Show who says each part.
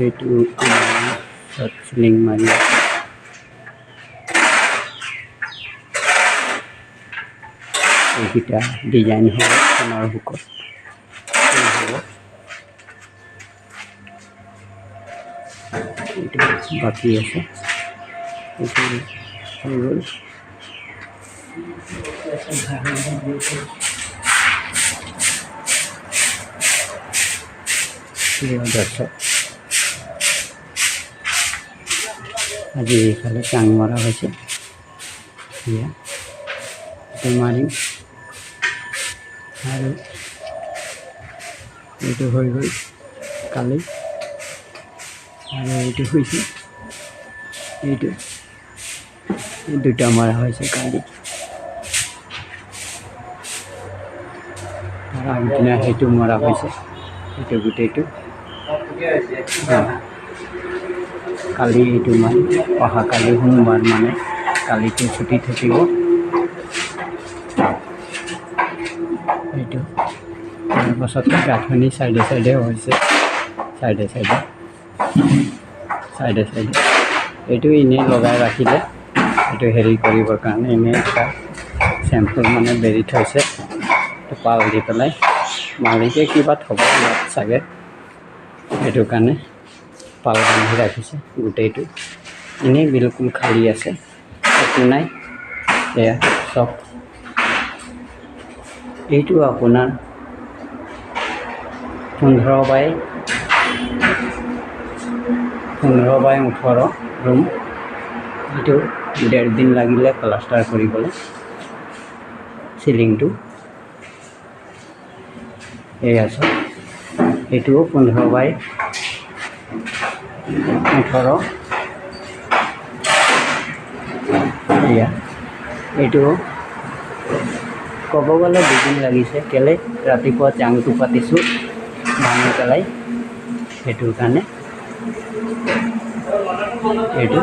Speaker 1: এইটো short ceiling মাৰি এইকেইটা ডিজাইন হ'ব সোণৰ হুকত হ'ব। এইটো বাকী আছে, এইটো হৈ গ'ল। দৰ্শক আজি এইফালে চাং মৰা হৈছে, এইটো মাৰিম আৰু এইটো হৈ গ'ল কালি, আৰু এইটো হৈছে এইটো দুটা মৰা হৈছে কালি, আৰু আগদিনা সেইটো মৰা হৈছে, এইটো গোটেইটো কালি এইটো মাৰি অহাকালি সোমবাৰ মানে কালিটো ছুটি থাকিব। এইটো তাৰপাছত গাঁথনি চাইডে চাইডে হৈছে, চাইডে এইটো এনেই লগাই ৰাখিলে এইটো হেৰি কৰিবৰ কাৰণে এনেই এটা চেম্পল মানে বেৰি থৈছে, পাল দি পেলাই মালিকে কিবা থ'ব ইয়াত চাগে, সেইটো কাৰণে পাল বান্ধি ৰাখিছে। গোটেইটো এনেই বিলকুল খালী আছে, একো নাই। এয়া চব এইটো আপোনাৰ 15 বাই 18 ৰুম। এইটো 1.5 দিন লাগিলে প্লাষ্টাৰ কৰিবলৈ চিলিংটো। এই আছে এইটোও 15 বাই 18। এয়া এইটোও ক'ব গ'লে 2 দিন লাগিছে, কেলে ৰাতিপুৱা চাংটো পাতিছোঁ ভাঙি পেলাই, সেইটোৰ কাৰণে এইটো